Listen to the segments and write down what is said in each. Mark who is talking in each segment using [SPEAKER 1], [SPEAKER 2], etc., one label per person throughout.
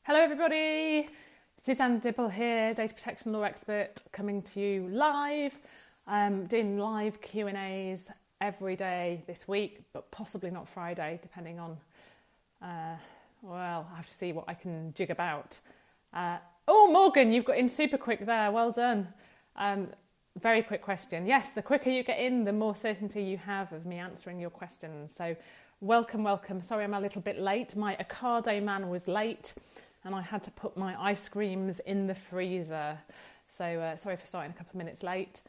[SPEAKER 1] Hello everybody, Suzanne Dibble here, data protection law expert, coming to you live, doing live Q&As every day this week, but possibly not Friday, depending on, well, I have to see what I can jig about. Oh, Morgan, you've got in super quick there, well done. Very quick question. Yes, the quicker you get in, the more certainty you have of me answering your questions. So welcome. Sorry I'm a little bit late. My Ocado man was late and I had to put my ice creams in the freezer. So sorry for starting a couple of minutes late.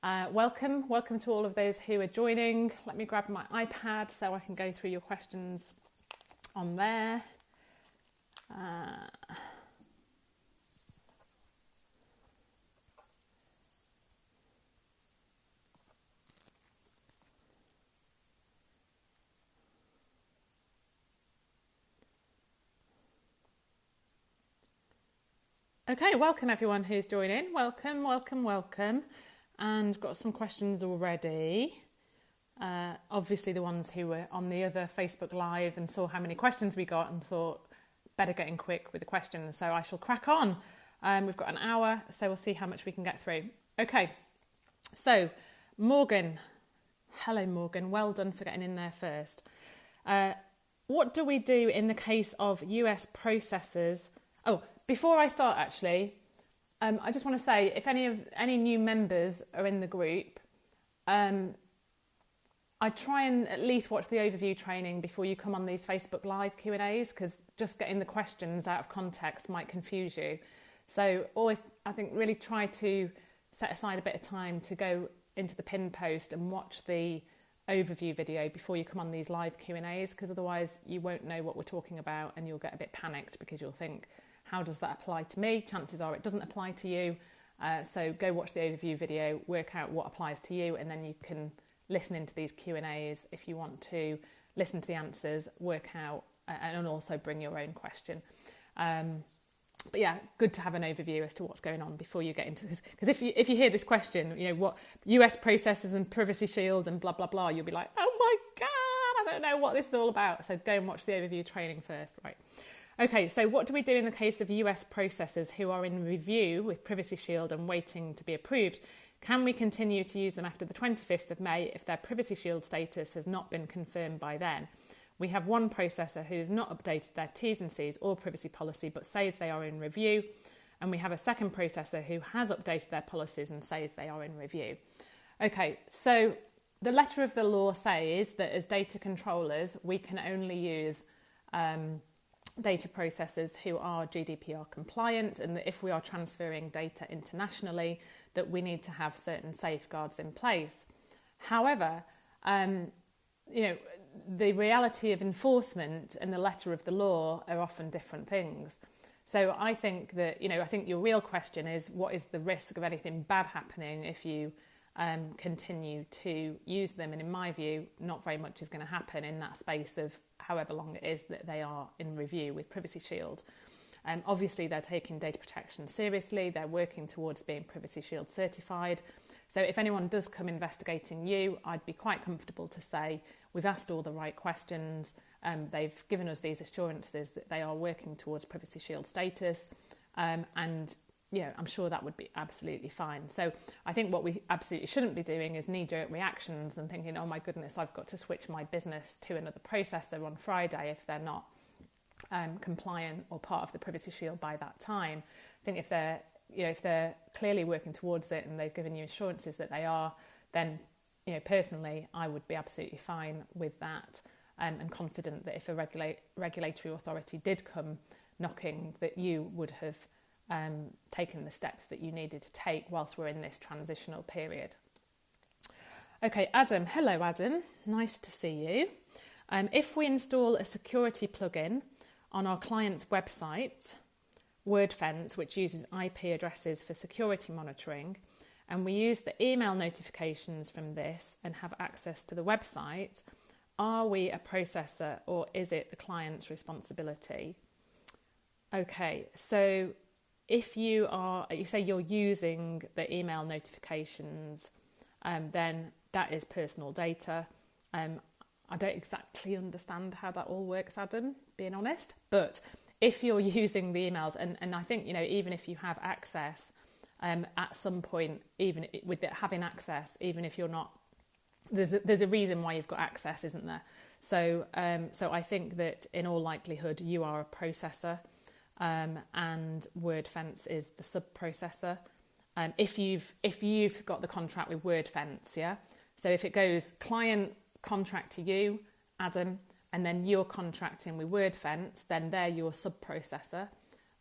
[SPEAKER 1] Welcome to all of those who are joining. Let me grab my iPad so I can go through your questions on there. Okay, welcome everyone who's joining. Welcome. And got some questions already. Obviously the ones who were on the other Facebook Live and saw how many questions we got and thought, better get in quick with the questions. So I shall crack on. We've got an hour, so we'll see how much we can get through. Okay, so Morgan. Hello Morgan, well done for getting in there first. What do we do in the case of US processors? Oh, before I start, actually, I just want to say, if any new members are in the group, I try and at least watch the overview training before you come on these Facebook Live Q&As, because just getting the questions out of context might confuse you. So always, I think, really try to set aside a bit of time to go into the pin post and watch the overview video before you come on these live Q&As, because otherwise you won't know what we're talking about and you'll get a bit panicked because you'll think, how does that apply to me? Chances are it doesn't apply to you. So go watch the overview video, work out what applies to you, and then you can listen into these Q&As if you want to listen to the answers, work out, and also bring your own question. But yeah, good to have an overview as to what's going on before you get into this. Because if you hear this question, you know, what US processors and privacy shield and blah, blah, blah, you'll be like, oh my God, I don't know what this is all about. So go and watch the overview training first, right? Okay, so what do we do in the case of US processors who are in review with Privacy Shield and waiting to be approved? Can we continue to use them after the 25th of May if their Privacy Shield status has not been confirmed by then? We have one processor who has not updated their T's and C's or privacy policy but says they are in review, and we have a second processor who has updated their policies and says they are in review. Okay, so the letter of the law says that as data controllers we can only use data processors who are GDPR compliant, and that if we are transferring data internationally that we need to have certain safeguards in place. However, the reality of enforcement and the letter of the law are often different things. So I think that, I think your real question is, what is the risk of anything bad happening if you continue to use them? And in my view, not very much is going to happen in that space of however long it is that they are in review with Privacy Shield. Obviously, they're taking data protection seriously. They're working towards being Privacy Shield certified. So if anyone does come investigating you, I'd be quite comfortable to say, we've asked all the right questions. They've given us these assurances that they are working towards Privacy Shield status. And I'm sure that would be absolutely fine. So I think what we absolutely shouldn't be doing is knee-jerk reactions and thinking, oh my goodness, I've got to switch my business to another processor on Friday if they're not compliant or part of the Privacy Shield by that time. I think if they're clearly working towards it and they've given you assurances that they are, then personally I would be absolutely fine with that, and confident that if a regulatory authority did come knocking, that you would have taken the steps that you needed to take whilst we're in this transitional period. Okay, Adam. Hello, Adam. Nice to see you. If we install a security plugin on our client's website, WordFence, which uses IP addresses for security monitoring, and we use the email notifications from this and have access to the website, are we a processor or is it the client's responsibility? Okay, so if you say you're using the email notifications, then that is personal data. I don't exactly understand how that all works, Adam, being honest, but if you're using the emails, and I think, even if you have access, at some point, even with it having access, even if you're not, there's a reason why you've got access, isn't there? So I think that in all likelihood you are a processor, and WordFence is the sub-processor. If you've got the contract with WordFence, yeah. So if it goes client contract to you, Adam, and then you're contracting with WordFence, then they're your sub-processor.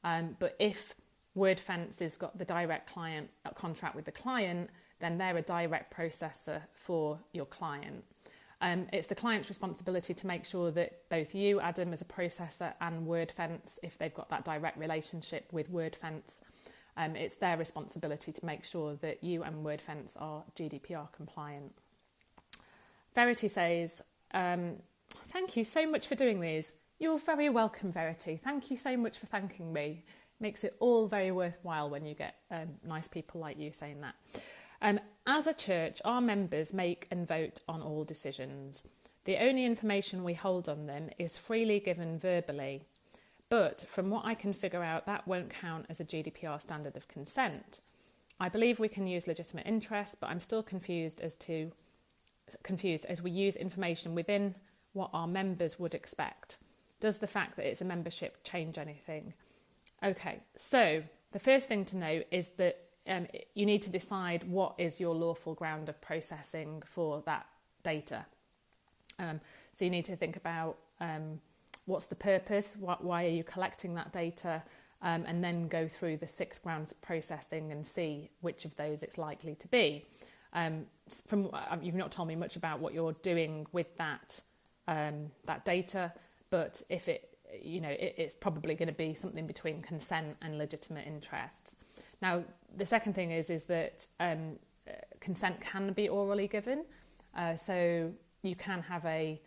[SPEAKER 1] But if WordFence has got the direct client contract with the client, then they're a direct processor for your client. It's the client's responsibility to make sure that both you, Adam, as a processor, and WordFence, if they've got that direct relationship with WordFence, it's their responsibility to make sure that you and WordFence are GDPR compliant. Verity says, thank you so much for doing these. You're very welcome, Verity. Thank you so much for thanking me. Makes it all very worthwhile when you get nice people like you saying that. As a church, our members make and vote on all decisions. The only information we hold on them is freely given verbally. But from what I can figure out, that won't count as a GDPR standard of consent. I believe we can use legitimate interest, but I'm still confused as we use information within what our members would expect. Does the fact that it's a membership change anything? Okay, so the first thing to know is that you need to decide what is your lawful ground of processing for that data. So you need to think about what's the purpose, why are you collecting that data, and then go through the 6 grounds of processing and see which of those it's likely to be. You've not told me much about what you're doing with that data, but if it's probably going to be something between consent and legitimate interests. Now, the second thing is that consent can be orally given. So you can have a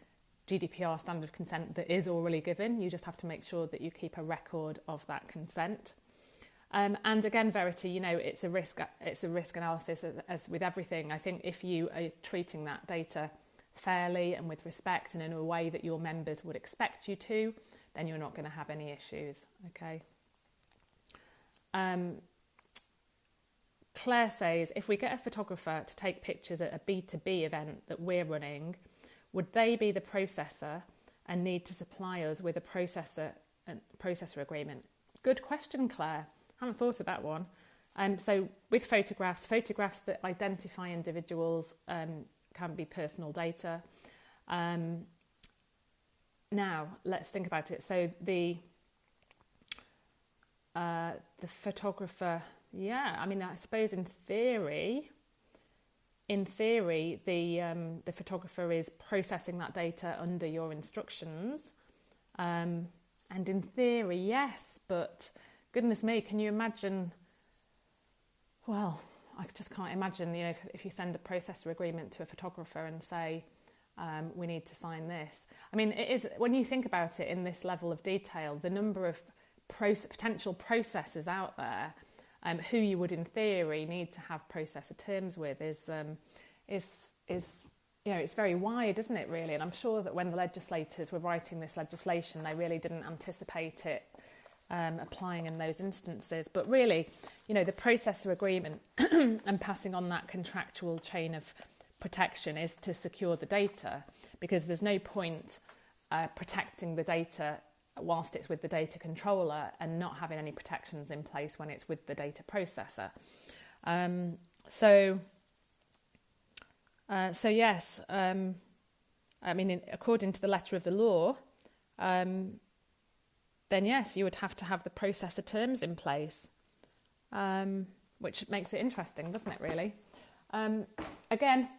[SPEAKER 1] GDPR standard of consent that is orally given. You just have to make sure that you keep a record of that consent. And again, Verity, it's a risk analysis as with everything. I think if you are treating that data fairly and with respect and in a way that your members would expect you to, then you're not going to have any issues, okay? Claire says, if we get a photographer to take pictures at a B2B event that we're running, would they be the processor and need to supply us with a processor agreement? Good question, Claire. I haven't thought of that one. So with photographs that identify individuals can be personal data. Now, let's think about it. So the photographer, I suppose in theory, the photographer is processing that data under your instructions. And in theory, yes, but goodness me, can you imagine? Well, I just can't imagine, if you send a processor agreement to a photographer and say, we need to sign this. I mean, it is, when you think about it in this level of detail, the number of potential processors out there who you would in theory need to have processor terms with is it's very wide, isn't it, really? And I'm sure that when the legislators were writing this legislation, they really didn't anticipate it applying in those instances. But really, the processor agreement and passing on that contractual chain of protection is to secure the data, because there's no point protecting the data whilst it's with the data controller and not having any protections in place when it's with the data processor. So yes, according to the letter of the law, then yes, you would have to have the processor terms in place, which makes it interesting, doesn't it, really? Again,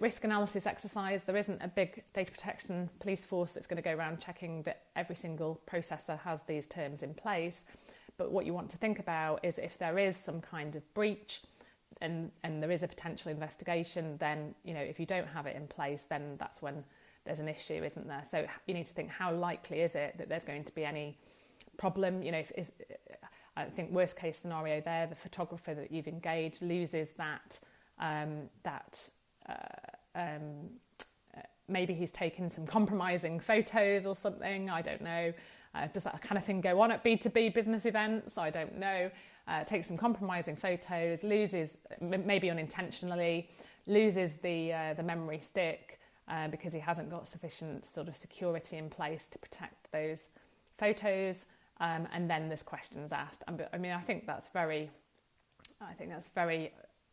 [SPEAKER 1] risk analysis exercise, there isn't a big data protection police force that's going to go around checking that every single processor has these terms in place. But what you want to think about is if there is some kind of breach and there is a potential investigation, then, if you don't have it in place, then that's when there's an issue, isn't there? So you need to think, how likely is it that there's going to be any problem? I think worst case scenario there, the photographer that you've engaged loses that maybe he's taken some compromising photos or something, I don't know. Does that kind of thing go on at B2B business events? I don't know. Takes some compromising photos, loses, maybe unintentionally, loses the memory stick because he hasn't got sufficient sort of security in place to protect those photos. And then there's questions asked. I mean, I think that's very,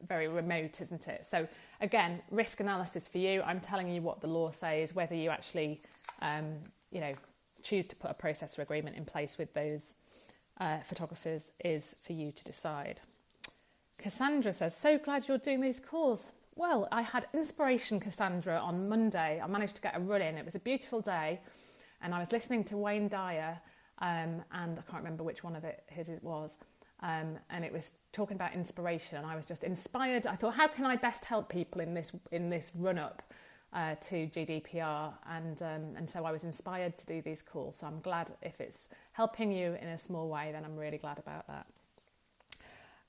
[SPEAKER 1] very remote, isn't it? So again, risk analysis for you. I'm telling you what the law says. Whether you actually, choose to put a processor agreement in place with those photographers is for you to decide. Cassandra says, so glad you're doing these calls. Well, I had inspiration, Cassandra, on Monday. I managed to get a run in. It was a beautiful day, and I was listening to Wayne Dyer, and I can't remember which one of his it was. And it was talking about inspiration, and I was just inspired. I thought, how can I best help people in this run up to GDPR? And so I was inspired to do these calls. So I'm glad if it's helping you in a small way, then I'm really glad about that.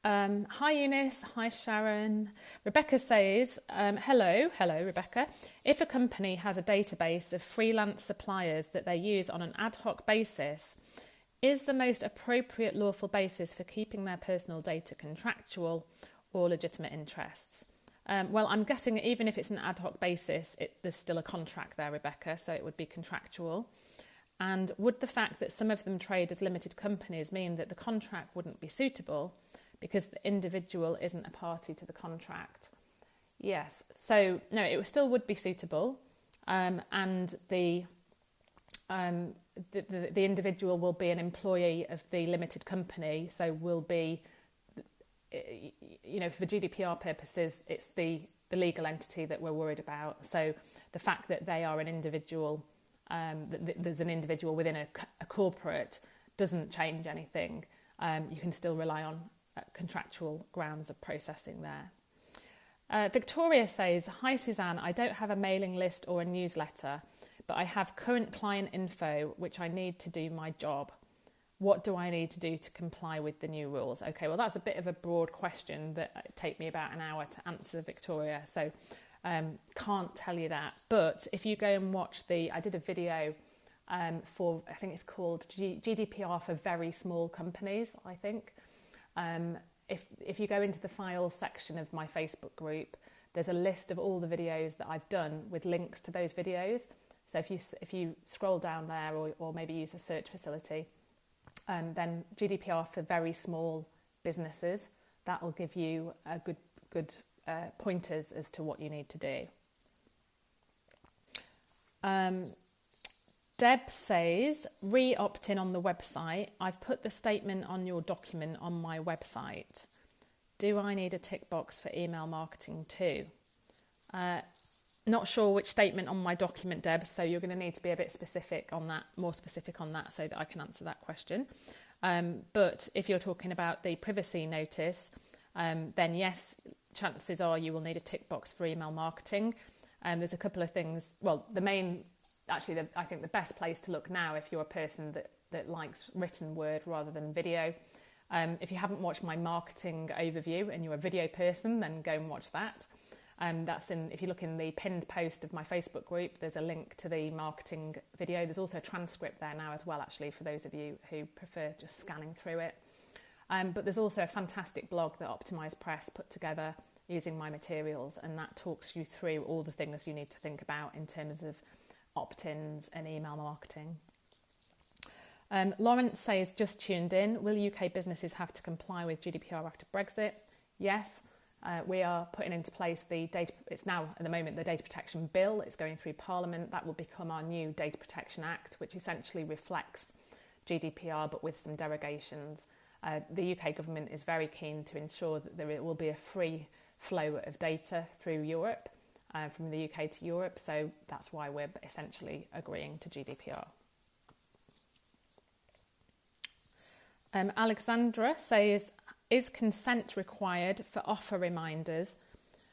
[SPEAKER 1] Hi Eunice, hi Sharon. Rebecca says, hello Rebecca. If a company has a database of freelance suppliers that they use on an ad hoc basis, is the most appropriate lawful basis for keeping their personal data contractual or legitimate interests? Well, I'm guessing even if it's an ad hoc basis, there's still a contract there, Rebecca, so it would be contractual. And would the fact that some of them trade as limited companies mean that the contract wouldn't be suitable because the individual isn't a party to the contract? Yes, so no, it still would be suitable, and the individual will be an employee of the limited company, so will be, for GDPR purposes, it's the legal entity that we're worried about. So the fact that they are an individual, that there's an individual within a corporate, doesn't change anything. You can still rely on contractual grounds of processing there. Victoria says, hi Suzanne, I don't have a mailing list or a newsletter, but I have current client info which I need to do my job. What do I need to do to comply with the new rules? Okay, well, that's a bit of a broad question that take me about an hour to answer, Victoria. So can't tell you that. But if you go and watch I did a video for, I think it's called GDPR for very small companies, I think. If you go into the files section of my Facebook group, there's a list of all the videos that I've done with links to those videos. So if you scroll down there or maybe use a search facility, then GDPR for very small businesses, that will give you a good pointers as to what you need to do. Deb says, re-opt in on the website. I've put the statement on your document on my website. Do I need a tick box for email marketing too? Not sure which statement on my document, Deb, so you're going to need to be a bit specific on that, more specific on that, so that I can answer that question. But if you're talking about the privacy notice, then yes, chances are you will need a tick box for email marketing. There's a couple of things. Well, I think the best place to look now, if you're a person that likes written word rather than video, if you haven't watched my marketing overview and you're a video person, then go and watch that. If you look in the pinned post of my Facebook group, there's a link to the marketing video. There's also a transcript there now as well, actually, for those of you who prefer just scanning through it. But there's also a fantastic blog that Optimised Press put together using my materials, and that talks you through all the things you need to think about in terms of opt-ins and email marketing. Lawrence says, just tuned in, will UK businesses have to comply with GDPR after Brexit? Yes. We are putting into place it's now at the moment the Data Protection Bill. It's going through Parliament. That will become our new Data Protection Act, which essentially reflects GDPR but with some derogations. The UK government is very keen to ensure that there will be a free flow of data through Europe, from the UK to Europe. So that's why we're essentially agreeing to GDPR. Alexandra says, is consent required for offer reminders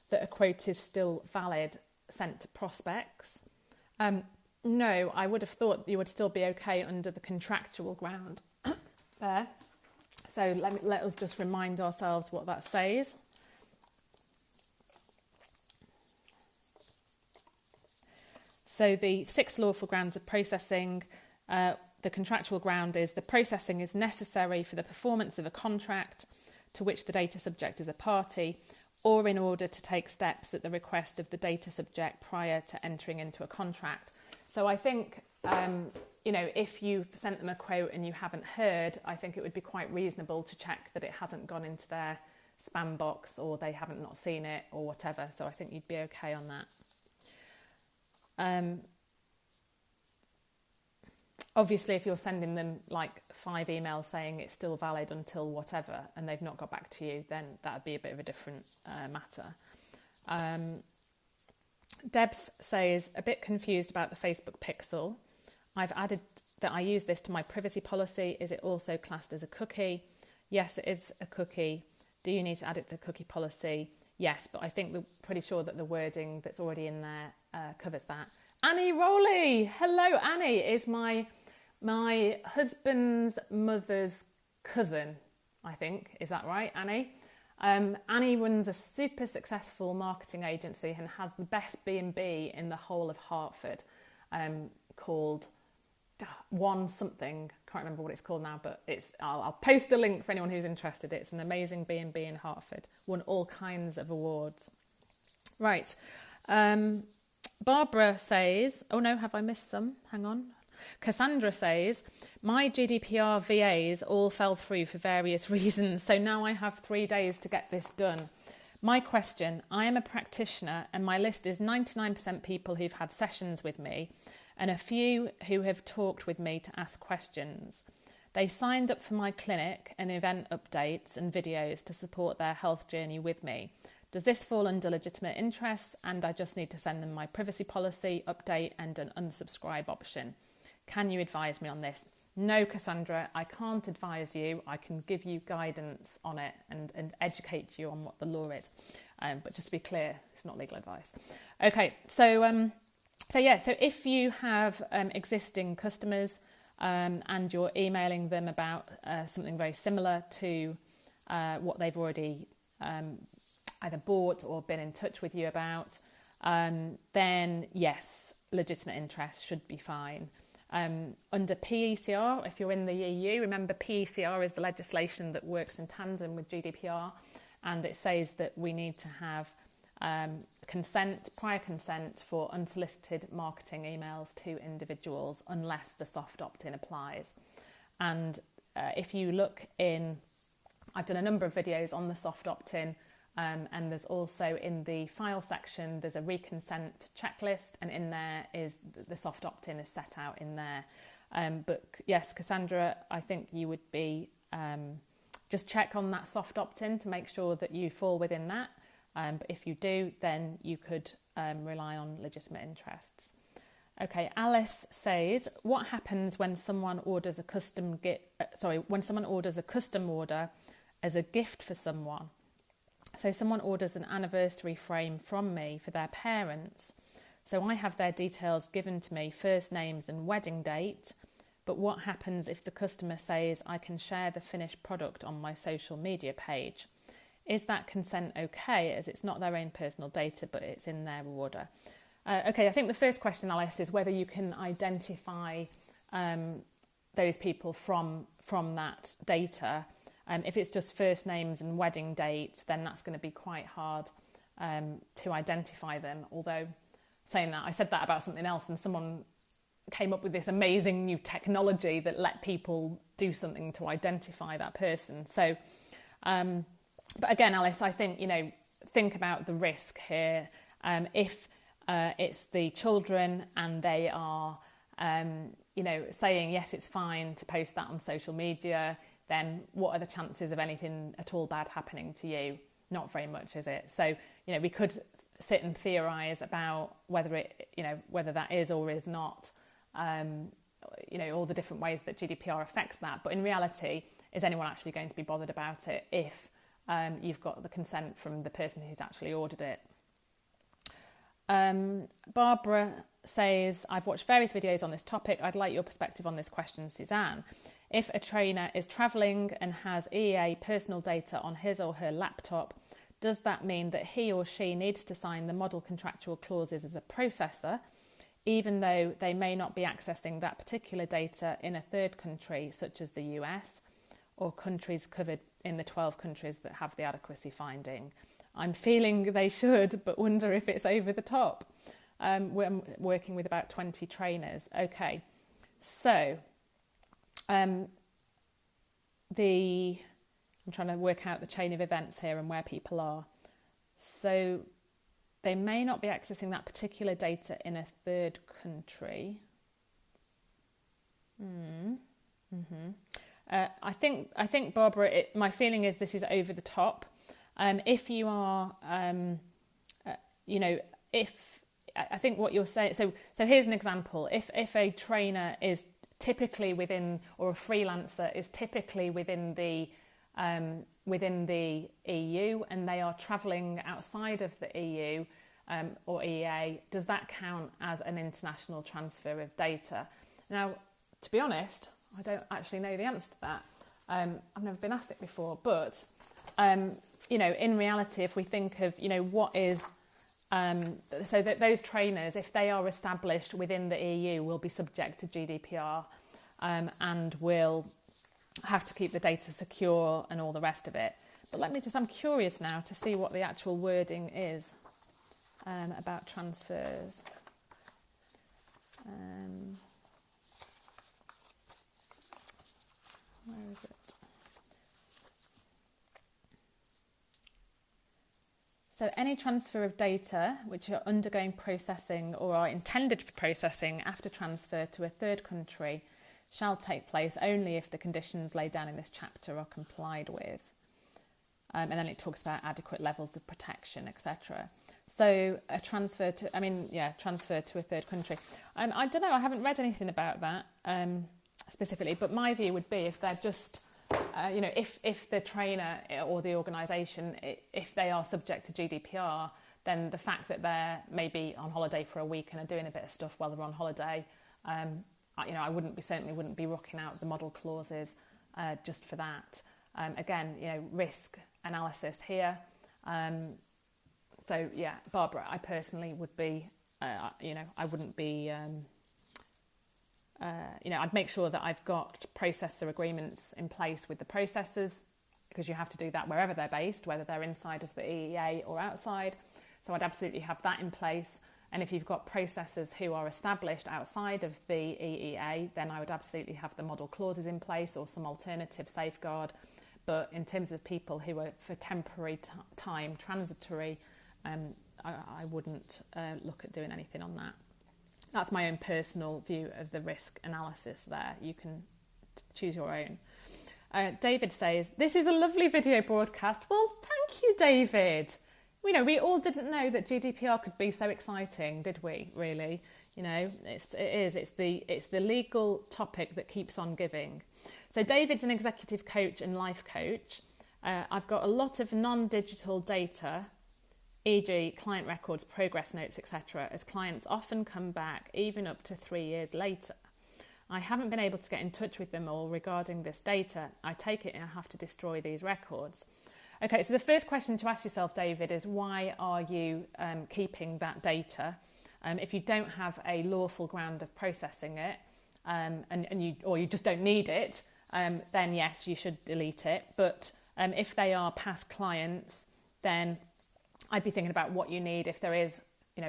[SPEAKER 1] that a quote is still valid sent to prospects? No, I would have thought you would still be okay under the contractual ground there. So let us just remind ourselves what that says. So the 6 lawful grounds of processing, the contractual ground is the processing is necessary for the performance of a contract to which the data subject is a party, or in order to take steps at the request of the data subject prior to entering into a contract. So I think, if you've sent them a quote and you haven't heard, I think it would be quite reasonable to check that it hasn't gone into their spam box or they haven't not seen it or whatever. So I think you'd be okay on that. Obviously, if you're sending them like 5 emails saying it's still valid until whatever and they've not got back to you, then that would be a bit of a different matter. Debs says, a bit confused about the Facebook pixel. I've added that I use this to my privacy policy. Is it also classed as a cookie? Yes, it is a cookie. Do you need to add it to the cookie policy? Yes, but I think we're pretty sure that the wording that's already in there covers that. Annie Rowley! Hello, Annie is my husband's mother's cousin, I think. Is that right, Annie? Annie runs a super successful marketing agency and has the best B&B in the whole of Hertford, called One Something. Can't remember what it's called now, but I'll post a link for anyone who's interested. It's an amazing B&B in Hertford. Won all kinds of awards. Right. Barbara says, oh no, have I missed some? Hang on. Cassandra says, my GDPR VAs all fell through for various reasons, so now I have 3 days to get this done. My question, I am a practitioner and my list is 99% people who've had sessions with me and a few who have talked with me to ask questions. They signed up for my clinic and event updates and videos to support their health journey with me. Does this fall under legitimate interests and I just need to send them my privacy policy update and an unsubscribe option? Can you advise me on this? No, Cassandra, I can't advise you. I can give you guidance on it and educate you on what the law is. But just to be clear, it's not legal advice. Okay, so if you have existing customers and you're emailing them about something very similar to what they've already either bought or been in touch with you about, then yes, legitimate interest should be fine. Under PECR, if you're in the EU, remember PECR is the legislation that works in tandem with GDPR, and it says that we need to have prior consent for unsolicited marketing emails to individuals unless the soft opt-in applies. And if you look in, I've done a number of videos on the soft opt-in, and there's also in the file section, there's a reconsent checklist, and in there is the soft opt-in is set out in there. But yes, Cassandra, I think you would be, just check on that soft opt-in to make sure that you fall within that. But if you do, then you could rely on legitimate interests. Okay, Alice says, what happens when someone orders a custom order as a gift for someone? So someone orders an anniversary frame from me for their parents. So I have their details given to me, first names and wedding date. But what happens if the customer says I can share the finished product on my social media page? Is that consent okay, as it's not their own personal data, but it's in their order? Okay, I think the first question, Alice, is whether you can identify those people from that data. If it's just first names and wedding dates, then that's going to be quite hard to identify them. Although, saying that, I said that about something else and someone came up with this amazing new technology that let people do something to identify that person. So, but again, Alice, I think, think about the risk here. If it's the children and they are, saying, yes, it's fine to post that on social media, then what are the chances of anything at all bad happening to you? Not very much, is it? So, we could sit and theorise about whether that is or is not, all the different ways that GDPR affects that. But in reality, is anyone actually going to be bothered about it if you've got the consent from the person who's actually ordered it? Barbara says, I've watched various videos on this topic. I'd like your perspective on this question, Suzanne. If a trainer is travelling and has EEA personal data on his or her laptop, does that mean that he or she needs to sign the model contractual clauses as a processor, even though they may not be accessing that particular data in a third country, such as the US, or countries covered in the 12 countries that have the adequacy finding. I'm feeling they should, but wonder if it's over the top. We're working with about 20 trainers. Okay, so I'm trying to work out the chain of events here and where people are. So they may not be accessing that particular data in a third country. I think, Barbara, my feeling is this is over the top. If you are, I think what you're saying. So here's an example. If a trainer is typically within, or a freelancer is typically within the EU, and they are travelling outside of the EU or EEA, does that count as an international transfer of data? Now, to be honest, I don't actually know the answer to that. I've never been asked it before, but in reality, if we think of what is so that those trainers, if they are established within the EU, will be subject to GDPR and will have to keep the data secure and all the rest of it. But I'm curious now to see what the actual wording is about transfers. Where is it? So any transfer of data which are undergoing processing or are intended for processing after transfer to a third country shall take place only if the conditions laid down in this chapter are complied with. And then it talks about adequate levels of protection, etc. So a transfer to a third country. I don't know, I haven't read anything about that specifically, but my view would be if they're just, if the trainer or the organisation, if they are subject to GDPR, then the fact that they're maybe on holiday for a week and are doing a bit of stuff while they're on holiday, I certainly wouldn't be rocking out the model clauses just for that. Again, risk analysis here. So yeah, Barbara, I personally would be, I wouldn't be, I'd make sure that I've got processor agreements in place with the processors, because you have to do that wherever they're based, whether they're inside of the EEA or outside. So I'd absolutely have that in place. And if you've got processors who are established outside of the EEA, then I would absolutely have the model clauses in place or some alternative safeguard. But in terms of people who are for temporary time, transitory, I wouldn't look at doing anything on that. That's my own personal view of the risk analysis there. You can choose your own. David says, this is a lovely video broadcast. Well, thank you, David. We all didn't know that GDPR could be so exciting, did we, really? It's the legal topic that keeps on giving. So David's an executive coach and life coach. I've got a lot of non-digital data, e.g. client records, progress notes, etc., as clients often come back even up to 3 years later. I haven't been able to get in touch with them all regarding this data. I take it I have to destroy these records. Okay, so the first question to ask yourself, David, is why are you keeping that data? If you don't have a lawful ground of processing it, or you just don't need it, then yes, you should delete it. But if they are past clients, then I'd be thinking about what you need. If there is,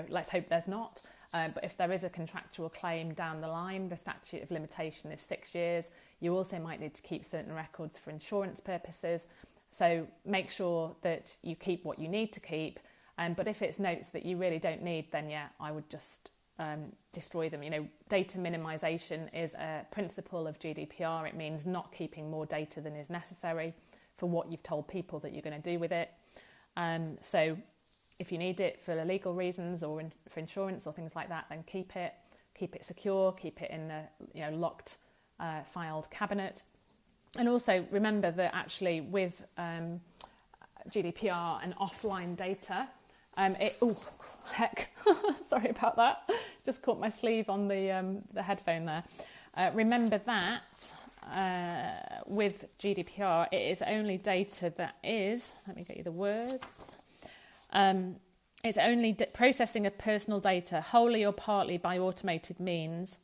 [SPEAKER 1] let's hope there's not. But if there is a contractual claim down the line, the statute of limitation is 6 years. You also might need to keep certain records for insurance purposes. So make sure that you keep what you need to keep. But if it's notes that you really don't need, then yeah, I would just destroy them. Data minimization is a principle of GDPR. It means not keeping more data than is necessary for what you've told people that you're going to do with it. So if you need it for legal reasons or for insurance or things like that, then keep it secure, keep it in a locked, filed cabinet. And also remember that actually with GDPR and offline data, sorry about that, just caught my sleeve on the headphone there. Remember that with GDPR, it is only data that is, let me get you the words, it's only processing of personal data wholly or partly by automated means,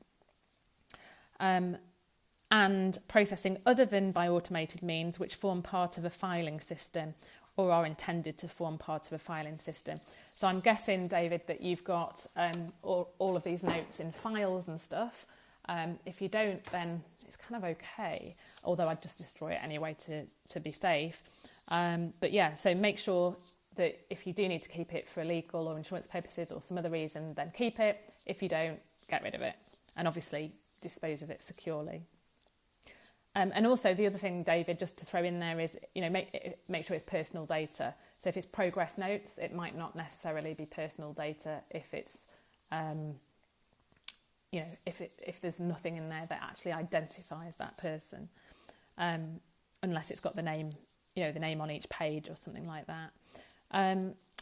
[SPEAKER 1] and processing other than by automated means which form part of a filing system or are intended to form part of a filing system. So I'm guessing, David, that you've got all of these notes in files and stuff. If you don't, then it's kind of okay, although I'd just destroy it anyway to be safe. But yeah, so make sure that if you do need to keep it for legal or insurance purposes or some other reason, then keep it. If you don't, get rid of it. And obviously dispose of it securely. And also the other thing, David, just to throw in there is, make sure it's personal data. So if it's progress notes, it might not necessarily be personal data if it's, if there's nothing in there that actually identifies that person, unless it's got the name, the name on each page or something like that.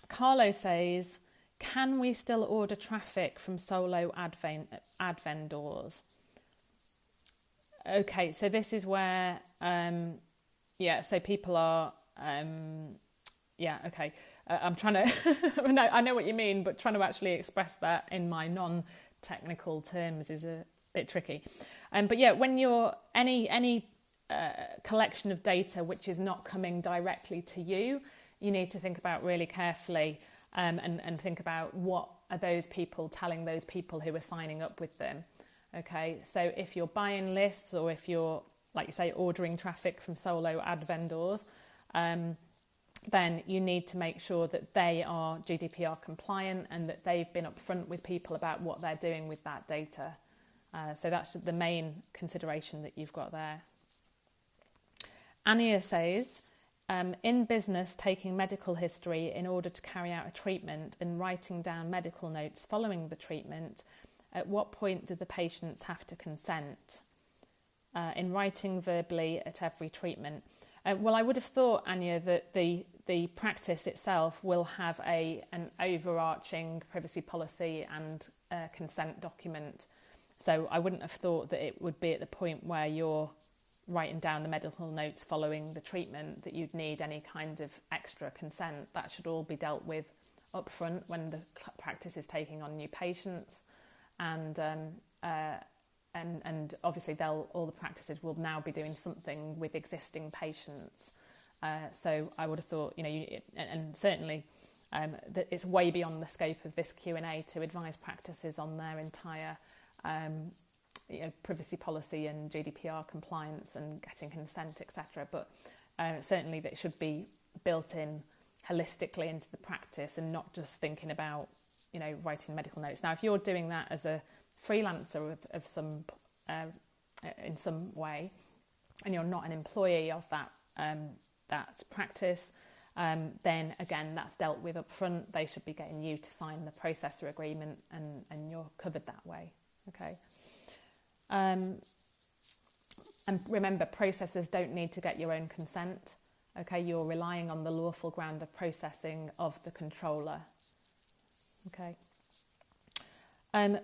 [SPEAKER 1] Carlo says, can we still order traffic from solo ad vendors? Okay, so this is where, so people are, okay. I'm trying to, I know what you mean, but trying to actually express that in my non-technical terms is a bit tricky. But yeah, when you're, any collection of data which is not coming directly to you, you need to think about really carefully and think about what are those people telling those people who are signing up with them. Okay, so if you're buying lists or if you're, like you say, ordering traffic from solo ad vendors, then you need to make sure that they are GDPR compliant and that they've been upfront with people about what they're doing with that data. So that's the main consideration that you've got there. Ania says, in business, taking medical history in order to carry out a treatment and writing down medical notes following the treatment, at what point do the patients have to consent? In writing verbally at every treatment? Well, I would have thought, Anya, that the practice itself will have an overarching privacy policy and consent document. So I wouldn't have thought that it would be at the point where you're writing down the medical notes following the treatment that you'd need any kind of extra consent. That should all be dealt with upfront when the practice is taking on new patients. And obviously all the practices will now be doing something with existing patients. So I would have thought, and certainly that it's way beyond the scope of this Q&A to advise practices on their entire privacy policy and GDPR compliance and getting consent, etc. But certainly that should be built in holistically into the practice and not just thinking about writing medical notes. Now, if you're doing that as a freelancer of some in some way, and you're not an employee of that practice, then again that's dealt with up front. They should be getting you to sign the processor agreement, and you're covered that way. Okay. And remember, processors don't need to get your own consent. Okay, you're relying on the lawful ground of processing of the controller. Okay.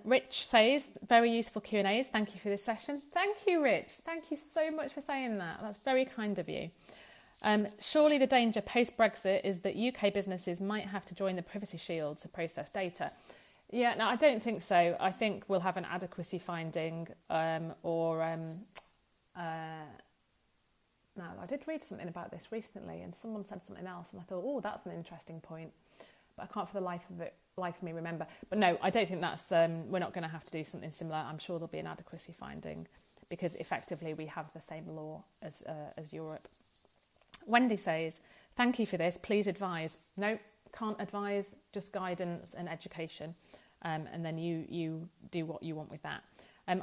[SPEAKER 1] Rich says, very useful Q&As. Thank you for this session. Thank you, Rich. Thank you so much for saying that. That's very kind of you. Surely the danger post-Brexit is that UK businesses might have to join the Privacy Shield to process data. Yeah, no, I don't think so. I think we'll have an adequacy finding now, I did read something about this recently and someone said something else and I thought, oh, that's an interesting point. But I can't for the life of me remember. But no, I don't think that's, we're not going to have to do something similar. I'm sure there'll be an adequacy finding because effectively we have the same law as Europe. Wendy says, thank you for this. Please advise. No, can't advise, just guidance and education. And then you do what you want with that.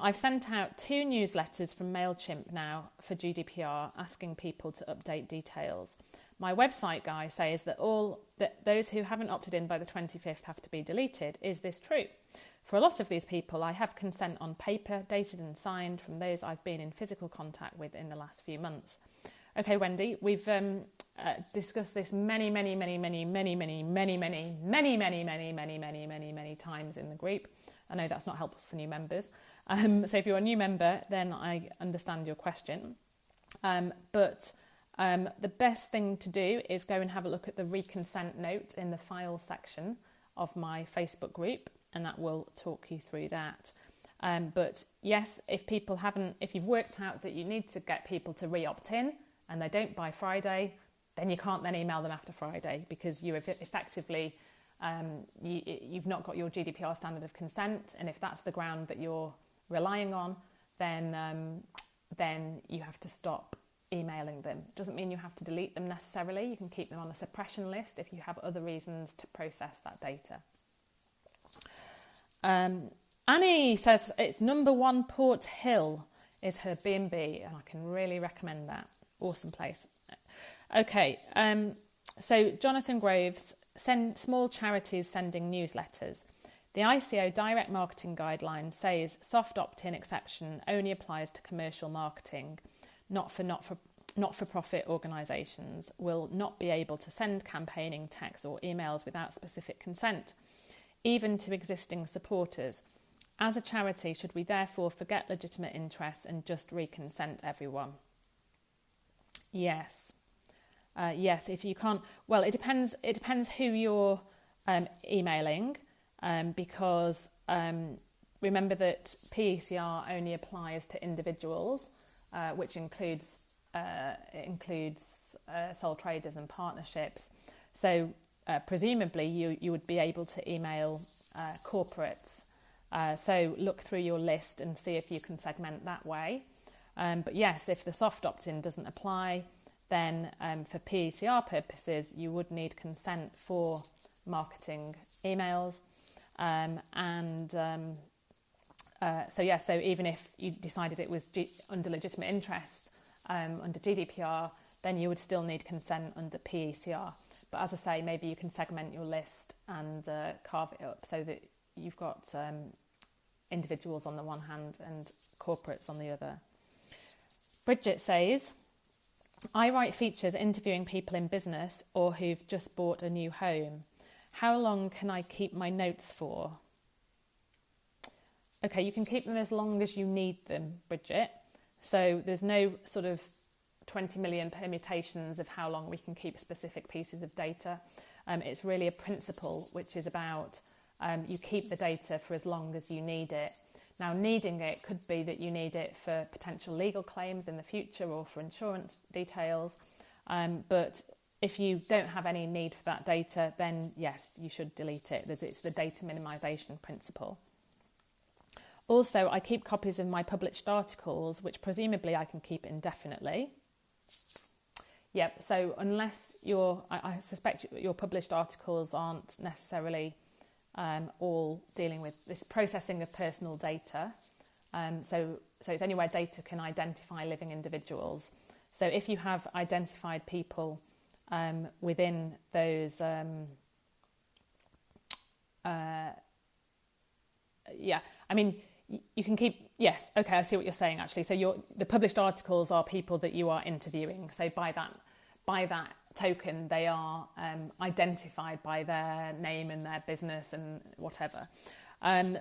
[SPEAKER 1] I've sent out 2 newsletters from MailChimp now for GDPR asking people to update details. My website guy says that those who haven't opted in by the 25th have to be deleted. Is this true? For a lot of these people, I have consent on paper, dated and signed from those I've been in physical contact with in the last few months. Okay, Wendy, we've discussed this many times in the group. I know that's not helpful for new members. So if you're a new member, then I understand your question. But the best thing to do is go and have a look at the reconsent note in the file section of my Facebook group, and that will talk you through that. But yes, if you've worked out that you need to get people to re-opt in and they don't by Friday, then you can't then email them after Friday, because you have effectively, you've not got your GDPR standard of consent. And if that's the ground that you're relying on, then you have to stop emailing them. It doesn't mean you have to delete them necessarily. You can keep them on a suppression list if you have other reasons to process that data. Annie says it's number 1 Port Hill is her B&B, and I can really recommend that. Awesome place. Okay, so Jonathan Groves, small charities sending newsletters. The ICO direct marketing guideline says soft opt-in exception only applies to commercial marketing. Not-for-profit organisations will not be able to send campaigning texts or emails without specific consent, even to existing supporters. As a charity, should we therefore forget legitimate interests and just reconsent everyone? Yes. Yes, if you can't... Well, it depends who you're emailing, because remember that PECR only applies to individuals, which includes sole traders and partnerships. So presumably you would be able to email corporates. So look through your list and see if you can segment that way. But yes, if the soft opt-in doesn't apply, then for PECR purposes, you would need consent for marketing emails. So even if you decided it was under legitimate interests, under GDPR, then you would still need consent under PECR. But as I say, maybe you can segment your list and carve it up so that you've got individuals on the one hand and corporates on the other. Bridget says, I write features interviewing people in business or who've just bought a new home. How long can I keep my notes for? Okay, you can keep them as long as you need them, Bridget. So there's no sort of 20 million permutations of how long we can keep specific pieces of data. It's really a principle which is about you keep the data for as long as you need it. Now, needing it could be that you need it for potential legal claims in the future or for insurance details. But if you don't have any need for that data, then yes, you should delete it. It's the data minimization principle. Also, I keep copies of my published articles, which presumably I can keep indefinitely. Yep, so unless I suspect your published articles aren't necessarily all dealing with this processing of personal data. So it's only where data can identify living individuals. So if you have identified people within those, you can keep, yes, okay, I see what you're saying actually. So the published articles are people that you are interviewing. So by that token, they are identified by their name and their business and whatever.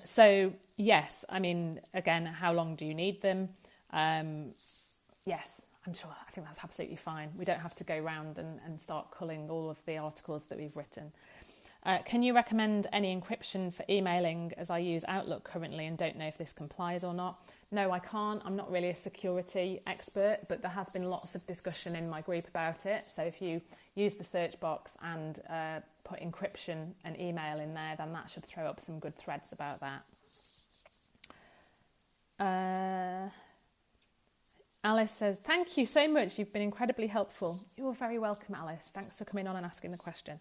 [SPEAKER 1] So yes, I mean, again, how long do you need them? Yes, I think that's absolutely fine. We don't have to go round and start culling all of the articles that we've written. Can you recommend any encryption for emailing, as I use Outlook currently and don't know if this complies or not? No, I can't. I'm not really a security expert, but there has been lots of discussion in my group about it. So if you use the search box and put encryption and email in there, then that should throw up some good threads about that. Alice says, thank you so much. You've been incredibly helpful. You're very welcome, Alice. Thanks for coming on and asking the question.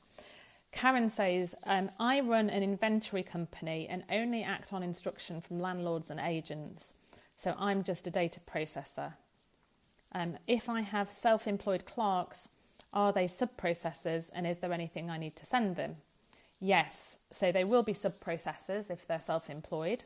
[SPEAKER 1] Karen says, I run an inventory company and only act on instruction from landlords and agents. So I'm just a data processor. If I have self-employed clerks, are they sub-processors, and is there anything I need to send them? Yes. So they will be sub-processors if they're self-employed,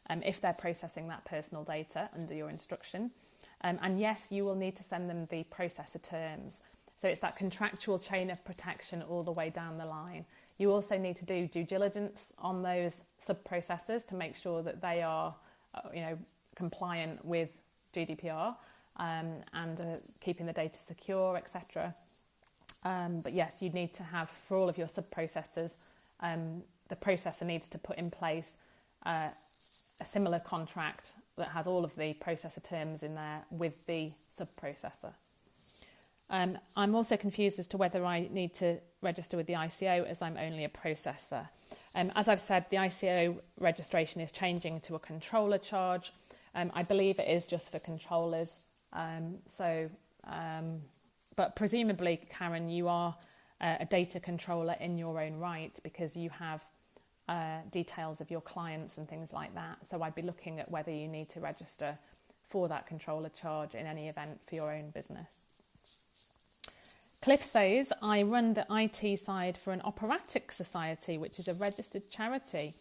[SPEAKER 1] if they're processing that personal data under your instruction. And yes, you will need to send them the processor terms. So it's that contractual chain of protection all the way down the line. You also need to do due diligence on those sub-processors to make sure that they are, compliant with GDPR and keeping the data secure, etc. But yes, you need to have, for all of your sub-processors, the processor needs to put in place a similar contract that has all of the processor terms in there with the sub-processor. I'm also confused as to whether I need to register with the ICO as I'm only a processor. As I've said, the ICO registration is changing to a controller charge. I believe it is just for controllers. But presumably, Karen, you are a data controller in your own right because you have details of your clients and things like that. So I'd be looking at whether you need to register for that controller charge in any event for your own business. Cliff says, I run the IT side for an operatic society, which is a registered charity.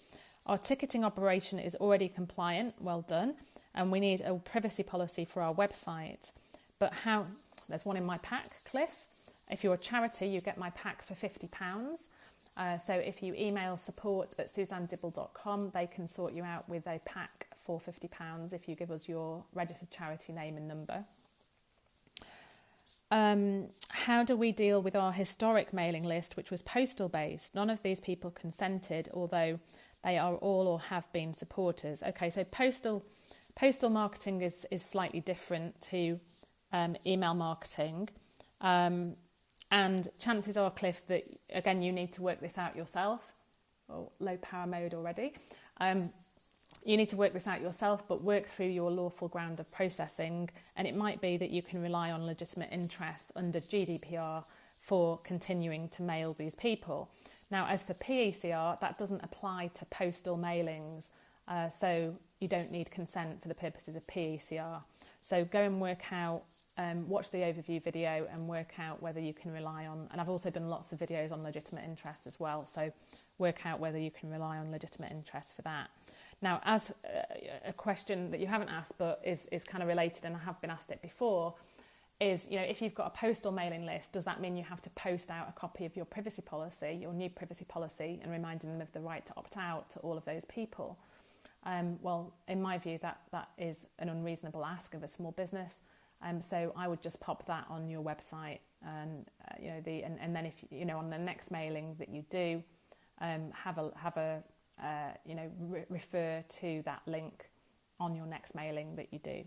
[SPEAKER 1] Our ticketing operation is already compliant, well done, and we need a privacy policy for our website. But how? There's one in my pack, Cliff. If you're a charity, you get my pack for £50. So if you email support@susannedibble.com, they can sort you out with a pack for £50 if you give us your registered charity name and number. How do we deal with our historic mailing list, which was postal based? None of these people consented, although they are all or have been supporters. Okay, so postal marketing is slightly different to email marketing. And chances are, Cliff, that, again, you need to work this out yourself. Oh, low power mode already. You need to work this out yourself, but work through your lawful ground of processing. And it might be that you can rely on legitimate interests under GDPR for continuing to mail these people. Now, as for PECR, that doesn't apply to postal mailings. So you don't need consent for the purposes of PECR. So go and work out, watch the overview video and work out whether you can rely on, and I've also done lots of videos on legitimate interest as well, so work out whether you can rely on legitimate interest for that. Now, as a question that you haven't asked but is kind of related, and I have been asked it before, is, you know, if you've got a postal mailing list, does that mean you have to post out a copy of your privacy policy, your new privacy policy, and reminding them of the right to opt out to all of those people? Well, in my view, that is an unreasonable ask of a small business. So I would just pop that on your website, and and then if you know on the next mailing that you do, refer to that link on your next mailing that you do.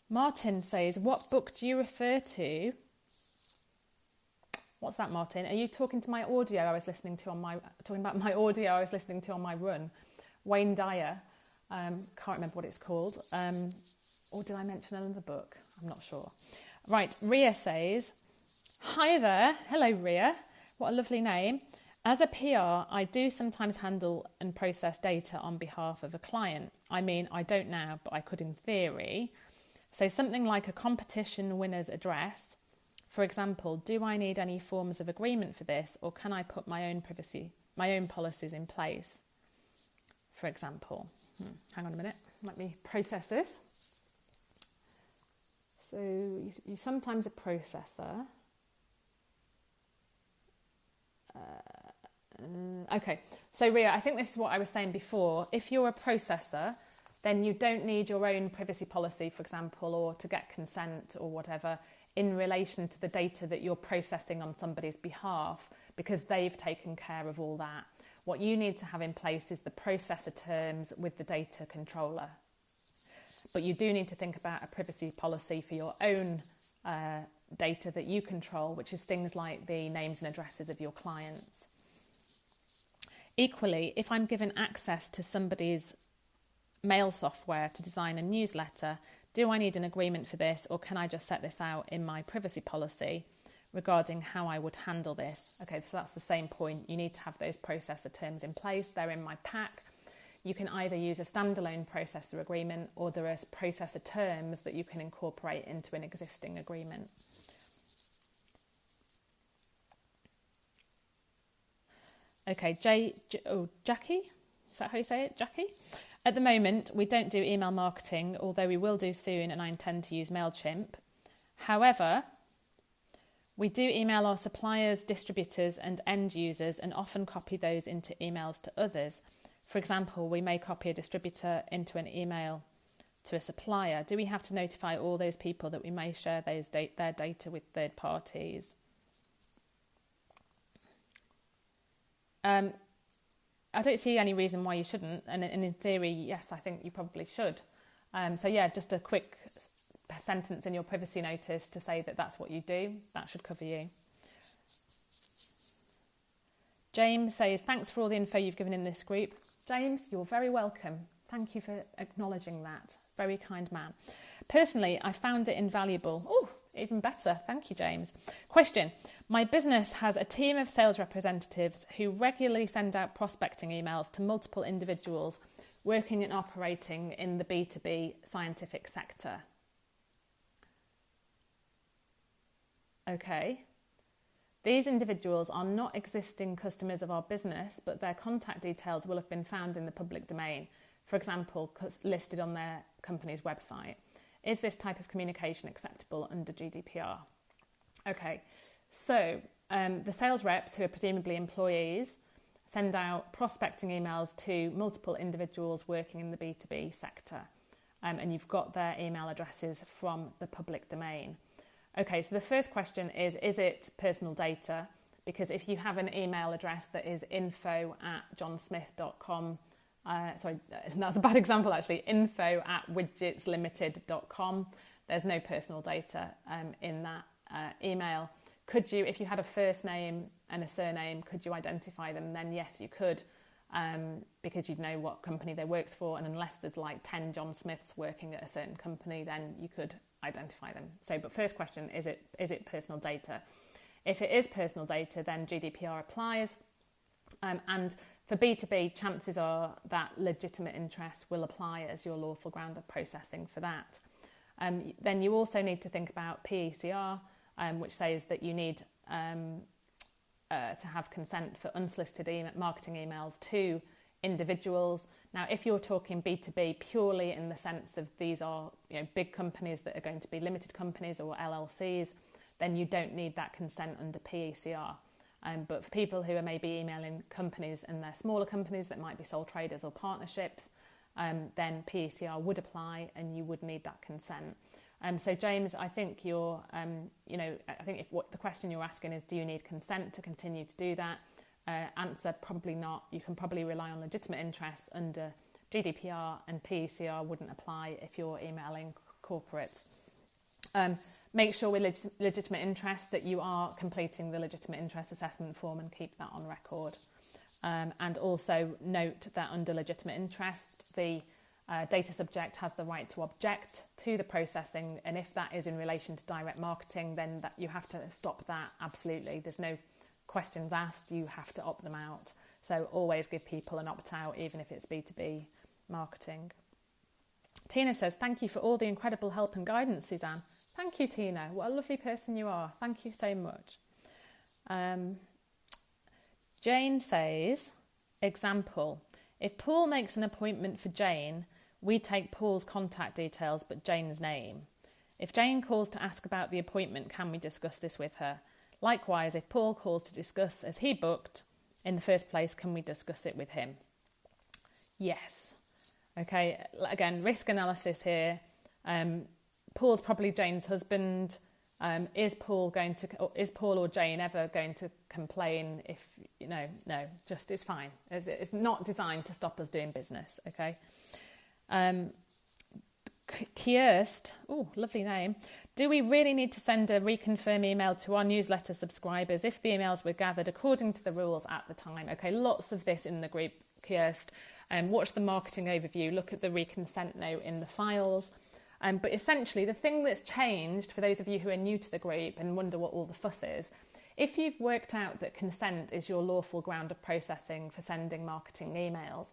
[SPEAKER 1] Martin says, "What book do you refer to?" What's that, Martin? Are you talking to my audio I was listening to on my run? Wayne Dyer. Can't remember what it's called. Or did I mention another book? I'm not sure. Right, Ria says, "Hi there." Hello, Ria. What a lovely name. "As a PR, I do sometimes handle and process data on behalf of a client. I mean, I don't now, but I could in theory. So something like a competition winner's address. For example, do I need any forms of agreement for this, or can I put my own policies in place? For example." Hang on a minute, let me process this. So you sometimes a processor. Okay, so Ria, I think this is what I was saying before. If you're a processor, then you don't need your own privacy policy, for example, or to get consent or whatever in relation to the data that you're processing on somebody's behalf, because they've taken care of all that. What you need to have in place is the processor terms with the data controller. But you do need to think about a privacy policy for your own data that you control, which is things like the names and addresses of your clients. Equally, if I'm given access to somebody's mail software to design a newsletter, do I need an agreement for this, or can I just set this out in my privacy policy regarding how I would handle this? Okay, so that's the same point. You need to have those processor terms in place. They're in my pack. You can either use a standalone processor agreement, or there are processor terms that you can incorporate into an existing agreement. Okay, Jackie? Is that how you say it? Jackie? "At the moment, we don't do email marketing, although we will do soon, and I intend to use MailChimp. However, we do email our suppliers, distributors and end users, and often copy those into emails to others. For example, we may copy a distributor into an email to a supplier. Do we have to notify all those people that we may share their data with third parties?" I don't see any reason why you shouldn't. And in theory, yes, I think you probably should. So yeah, just a quick sentence in your privacy notice to say that that's what you do. That should cover you. James says, thanks for all the info you've given in this group. James, you're very welcome. Thank you for acknowledging that. Very kind man. Personally, I found it invaluable. Oh, even better. Thank you, James. Question. My business has a team of sales representatives who regularly send out prospecting emails to multiple individuals working and operating in the B2B scientific sector. Okay. These individuals are not existing customers of our business, but their contact details will have been found in the public domain, for example, listed on their company's website. Is this type of communication acceptable under GDPR? Okay, so the sales reps, who are presumably employees, send out prospecting emails to multiple individuals working in the B2B sector, and you've got their email addresses from the public domain. Okay, so the first question is it personal data? Because if you have an email address that is info@johnsmith.com, sorry, that's a bad example actually, info@widgetslimited.com, there's no personal data in that email. Could you, if you had a first name and a surname, could you identify them? Then yes, you could, because you'd know what company they works for, and unless there's like 10 John Smiths working at a certain company, then you could identify them. So, but first question, is it personal data? If it is personal data, then GDPR applies, and for B2B, chances are that legitimate interest will apply as your lawful ground of processing for that. Then you also need to think about PECR, which says that you need to have consent for unsolicited marketing emails to individuals. Now, if you're talking B2B purely in the sense of these are big companies that are going to be limited companies or LLCs, then you don't need that consent under PECR. But for people who are maybe emailing companies and they're smaller companies that might be sole traders or partnerships, then PECR would apply and you would need that consent. So James, I think you're, I think if what the question you're asking is, do you need consent to continue to do that? Answer, probably not. You can probably rely on legitimate interests under GDPR, and PECR wouldn't apply if you're emailing corporates. Make sure with legitimate interest that you are completing the legitimate interest assessment form and keep that on record. And also note that under legitimate interest, the data subject has the right to object to the processing, and if that is in relation to direct marketing, then that you have to stop that. Absolutely, there's no questions asked, you have to opt them out. So always give people an opt-out, even if it's B2B marketing. Tina says, thank you for all the incredible help and guidance, Suzanne. Thank you, Tina. What a lovely person you are. Thank you so much. Jane says, example, if Paul makes an appointment for Jane, we take Paul's contact details but Jane's name. If Jane calls to ask about the appointment, can we discuss this with her? Likewise, if Paul calls to discuss as he booked in the first place, can we discuss it with him? Yes. Okay, again, risk analysis here. Paul's probably Jane's husband. Is Paul or Jane ever going to complain if, no, just it's fine. It's not designed to stop us doing business, okay? Kierst, oh, lovely name. Do we really need to send a reconfirm email to our newsletter subscribers if the emails were gathered according to the rules at the time? Okay, lots of this in the group, Kierst. Watch the marketing overview, look at the reconsent note in the files. But essentially, the thing that's changed, for those of you who are new to the group and wonder what all the fuss is, if you've worked out that consent is your lawful ground of processing for sending marketing emails,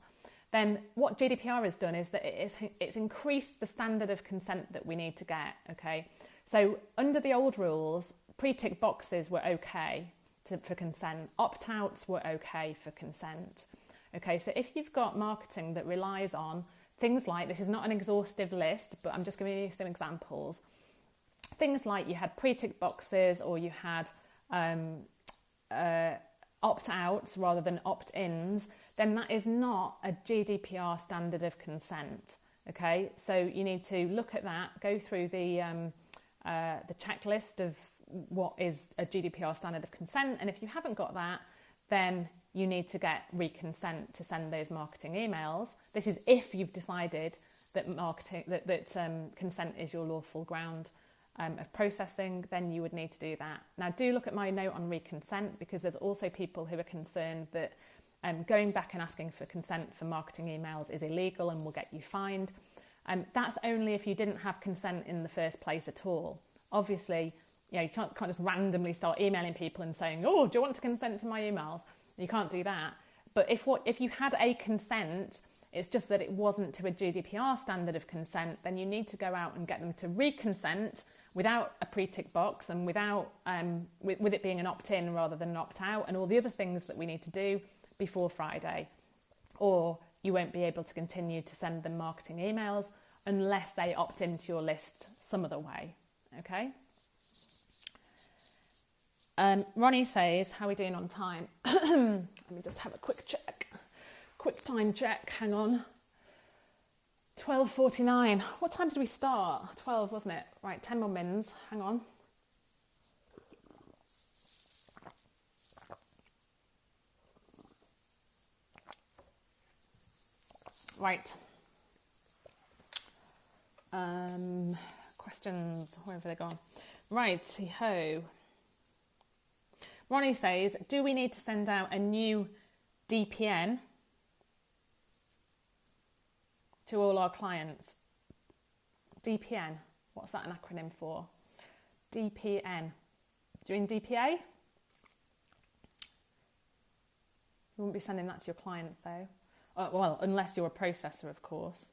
[SPEAKER 1] then what GDPR has done is that it's increased the standard of consent that we need to get, okay? So under the old rules, pre-tick boxes were okay for consent. Opt-outs were okay for consent. Okay, so if you've got marketing that relies on things like, this is not an exhaustive list, but I'm just giving you some examples. Things like you had pre-tick boxes or you had opt-outs rather than opt-ins, then that is not a GDPR standard of consent. Okay, so you need to look at that, go through the checklist of what is a GDPR standard of consent, and if you haven't got that, then you need to get reconsent to send those marketing emails. This is if you've decided that consent is your lawful ground of processing, then you would need to do that. Now, do look at my note on reconsent, because there's also people who are concerned that going back and asking for consent for marketing emails is illegal and will get you fined. That's only if you didn't have consent in the first place at all. Obviously, you can't just randomly start emailing people and saying, oh, do you want to consent to my emails? You can't do that. But if you had a consent, it's just that it wasn't to a GDPR standard of consent, then you need to go out and get them to reconsent without a pre-tick box and without with it being an opt-in rather than an opt-out, and all the other things that we need to do before Friday. Or you won't be able to continue to send them marketing emails unless they opt into your list some other way. Okay? Ronnie says, how are we doing on time? Let me just have a quick check. Quick time check, hang on. 12:49. What time did we start? 12, wasn't it? Right, 10 more mins, hang on. Right. Questions, where have they gone? Righty-ho. Ronnie says, do we need to send out a new DPN to all our clients? DPN, what's that an acronym for? DPN. Do you mean DPA? You wouldn't be sending that to your clients though. Well, unless you're a processor, of course.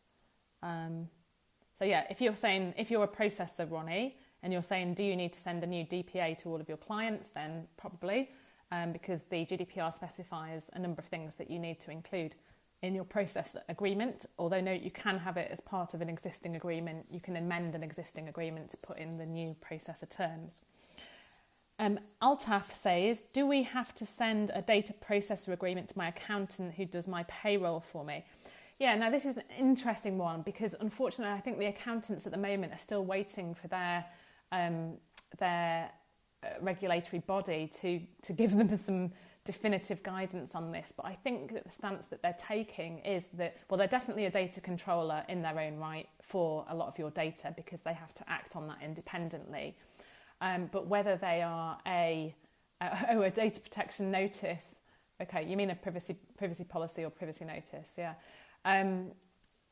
[SPEAKER 1] So yeah, if you're a processor, Ronnie, and you're saying, do you need to send a new DPA to all of your clients? Then probably, because the GDPR specifies a number of things that you need to include in your processor agreement. Although note, you can have it as part of an existing agreement. You can amend an existing agreement to put in the new processor terms. Altaf says, do we have to send a data processor agreement to my accountant who does my payroll for me? Yeah, now this is an interesting one, because unfortunately I think the accountants at the moment are still waiting for their regulatory body to give them some definitive guidance on this. But I think that the stance that they're taking is that, well, they're definitely a data controller in their own right for a lot of your data, because they have to act on that independently. But whether they are a data protection notice, okay, you mean a privacy policy or privacy notice, yeah.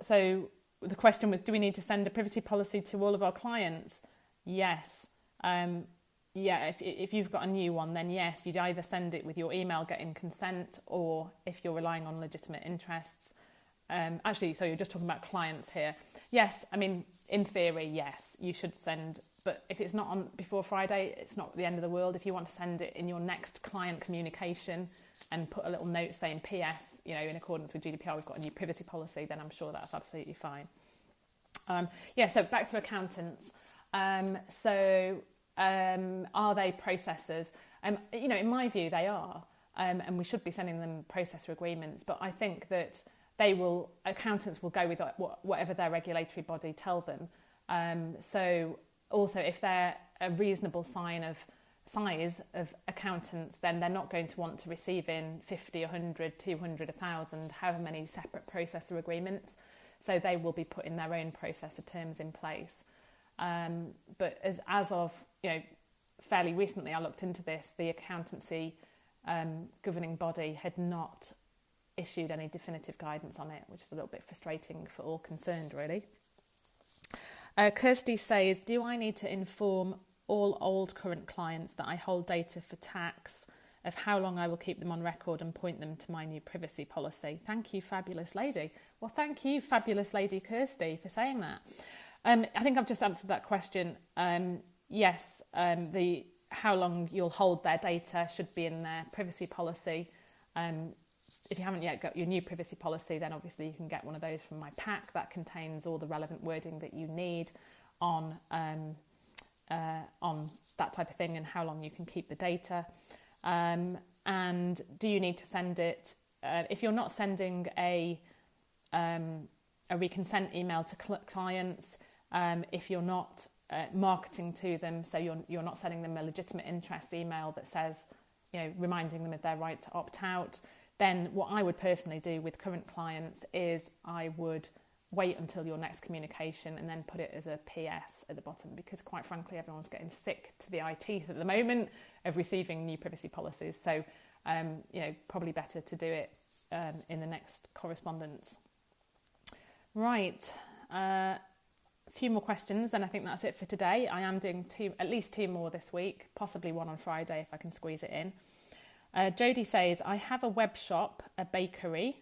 [SPEAKER 1] So the question was, do we need to send a privacy policy to all of our clients? Yes. Yeah, if you've got a new one, then yes, you'd either send it with your email getting consent, or if you're relying on legitimate interests. Actually, so you're just talking about clients here. Yes, I mean, in theory, yes, you should send, but if it's not on before Friday, it's not the end of the world. If you want to send it in your next client communication and put a little note saying PS, in accordance with GDPR, we've got a new privacy policy, then I'm sure that's absolutely fine. So back to accountants. Are they processors? In my view, they are, and we should be sending them processor agreements. But I think that accountants will go with whatever their regulatory body tell them. So also, if they're a reasonable size of accountants, then they're not going to want to receive in 50, 100, 200, 1,000, however many separate processor agreements. So they will be putting their own processor terms in place. But as of fairly recently, I looked into this, the accountancy governing body had not issued any definitive guidance on it, which is a little bit frustrating for all concerned, really. Kirsty says, do I need to inform all old current clients that I hold data for tax, of how long I will keep them on record, and point them to my new privacy policy? Thank you, fabulous lady. Well, thank you, fabulous lady Kirsty, for saying that. I think I've just answered that question. Yes, the how long you'll hold their data should be in their privacy policy. If you haven't yet got your new privacy policy, then obviously you can get one of those from my pack that contains all the relevant wording that you need on that type of thing and how long you can keep the data. And do you need to send it? If you're not sending a reconsent email to clients, if you're not marketing to them, so you're not sending them a legitimate interest email that says, reminding them of their right to opt out. Then what I would personally do with current clients is I would wait until your next communication and then put it as a PS at the bottom, because quite frankly, everyone's getting sick to the eye teeth at the moment of receiving new privacy policies. So, probably better to do it in the next correspondence. Right. A few more questions, then I think that's it for today. I am doing at least two more this week, possibly one on Friday if I can squeeze it in. Jodie says, I have a web shop, a bakery.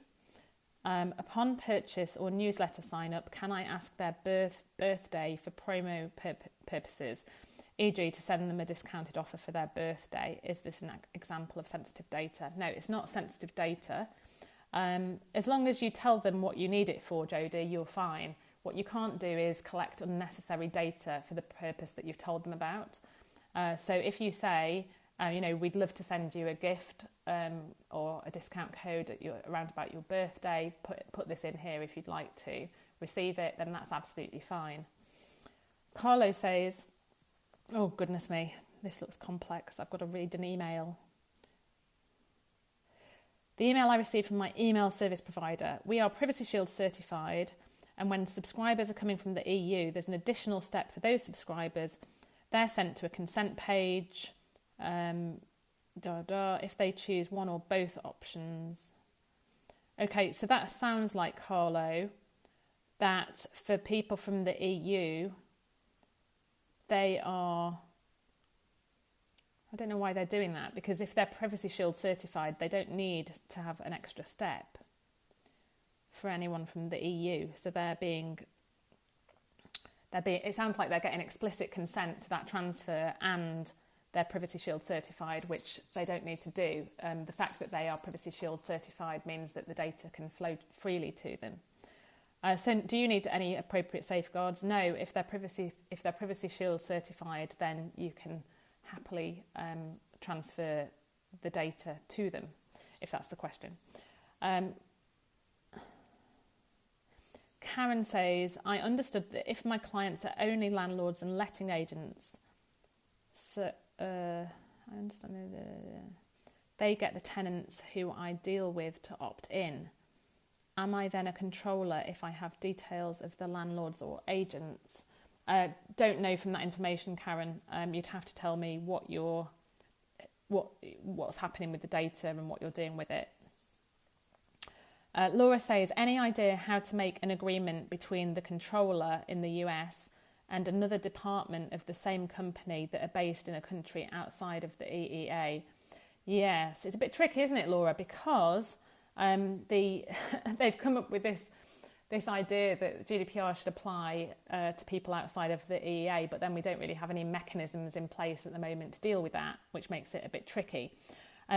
[SPEAKER 1] Upon purchase or newsletter sign up, can I ask their birthday for promo purposes, e.g. to send them a discounted offer for their birthday? Is this an example of sensitive data? No, it's not sensitive data. As long as you tell them what you need it for, Jodie, you're fine. What you can't do is collect unnecessary data for the purpose that you've told them about. So if you say, we'd love to send you a gift or a discount code around about your birthday, put this in here if you'd like to receive it, then that's absolutely fine. Carlo says, oh goodness me, this looks complex. I've got to read an email. The email I received from my email service provider. We are Privacy Shield certified, and when subscribers are coming from the EU, there's an additional step for those subscribers. They're sent to a consent page, if they choose one or both options. Okay, so that sounds like, Carlo, that for people from the EU, they are... I don't know why they're doing that, because if they're Privacy Shield certified, they don't need to have an extra step for anyone from the EU. So it sounds like they're getting explicit consent to that transfer, and they're Privacy Shield certified, which they don't need to do. The fact that they are Privacy Shield certified means that the data can flow freely to them. So do you need any appropriate safeguards? No, if they're Privacy Shield certified, then you can happily transfer the data to them, if that's the question. Karen says, I understood that if my clients are only landlords and letting agents, I understand they get the tenants who I deal with to opt in. Am I then a controller if I have details of the landlords or agents? Don't know from that information, Karen. You'd have to tell me what's happening with the data and what you're doing with it. Laura says, any idea how to make an agreement between the controller in the US and another department of the same company that are based in a country outside of the EEA? Yes, it's a bit tricky, isn't it, Laura? Because they've come up with this idea that GDPR should apply to people outside of the EEA, but then we don't really have any mechanisms in place at the moment to deal with that, which makes it a bit tricky.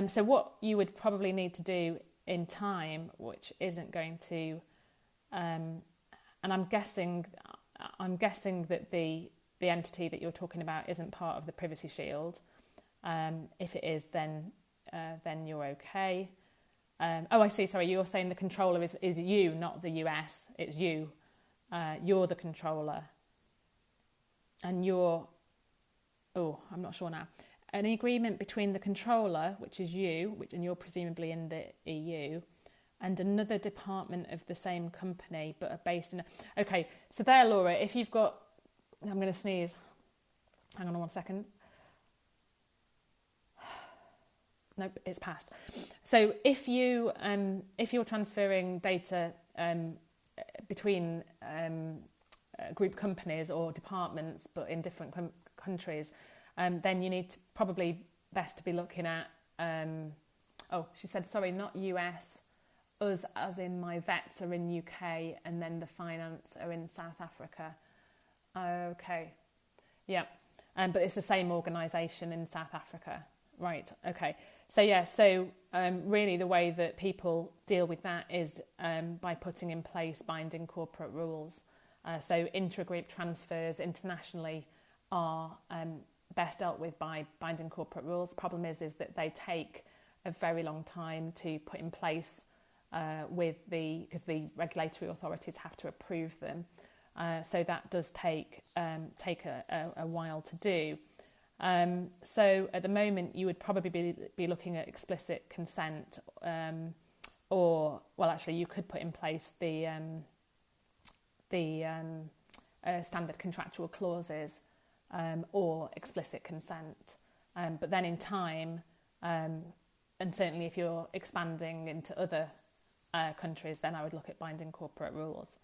[SPEAKER 1] So what you would probably need to do in time, which isn't going to, and I'm guessing that the entity that you're talking about isn't part of the Privacy Shield. If it is, then you're okay. I see. Sorry, you're saying the controller is you, not the US. It's you. You're the controller. And I'm not sure now. An agreement between the controller, which is you, and you're presumably in the EU, and another department of the same company, but are based in... Okay, so there, Laura, if you've got... I'm going to sneeze. Hang on 1 second. Nope, it's passed. So if you're transferring data between group companies or departments, but in different countries, then you need to probably best to be looking at. She said, sorry, not US. Us, as in my vets, are in UK, and then the finance are in South Africa. Okay, yeah, but it's the same organisation in South Africa, right? Okay. So really the way that people deal with that is by putting in place binding corporate rules. So intra-group transfers internationally are best dealt with by binding corporate rules. The problem is that they take a very long time to put in place because the regulatory authorities have to approve them. So that does take a while to do. So at the moment, you would probably be looking at explicit consent, or, well, actually, you could put in place the standard contractual clauses, or explicit consent. But then in time, and certainly if you're expanding into other countries, then I would look at binding corporate rules.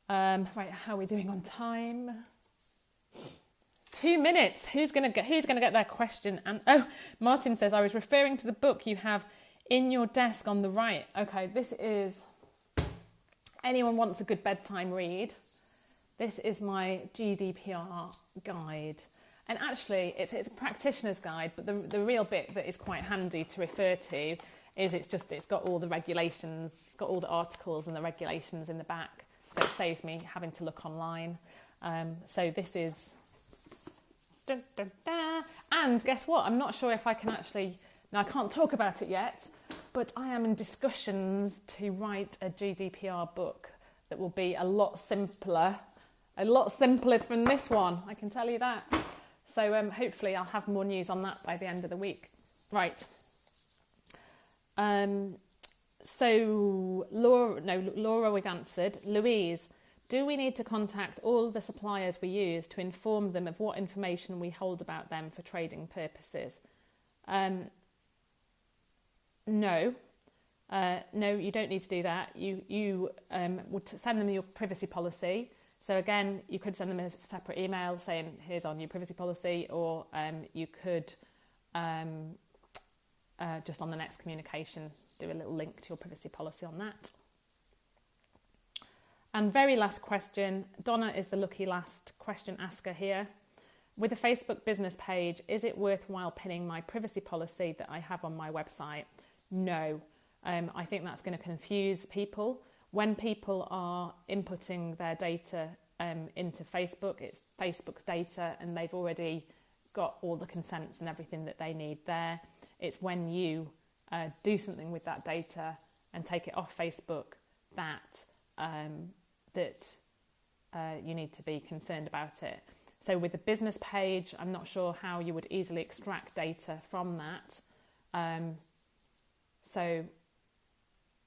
[SPEAKER 1] Right, how are we doing on time? 2 minutes. Who's gonna get their question? And Martin says, I was referring to the book you have in your desk on the right. Okay, this is, anyone wants a good bedtime read, this is my GDPR guide. And actually, it's a practitioner's guide, but the real bit that is quite handy to refer to is it's got all the regulations, it's got all the articles and the regulations in the back, so it saves me having to look online. So this is... And guess what? I'm not sure if I can actually... Now, I can't talk about it yet, but I am in discussions to write a GDPR book that will be a lot simpler from this one, I can tell you that. So hopefully I'll have more news on that by the end of the week. Right. So Laura, we've answered. Louise, do we need to contact all the suppliers we use to inform them of what information we hold about them for trading purposes? No, you don't need to do that. You would send them your privacy policy. So again, you could send them a separate email saying, here's our new privacy policy, or you could just on the next communication do a little link to your privacy policy on that. And very last question, Donna is the lucky last question asker here. With a Facebook business page, is it worthwhile pinning my privacy policy that I have on my website? No, I think that's going to confuse people. When people are inputting their data into Facebook, it's Facebook's data and they've already got all the consents and everything that they need there. It's when you do something with that data and take it off Facebook that you need to be concerned about it. So with the business page, I'm not sure how you would easily extract data from that. So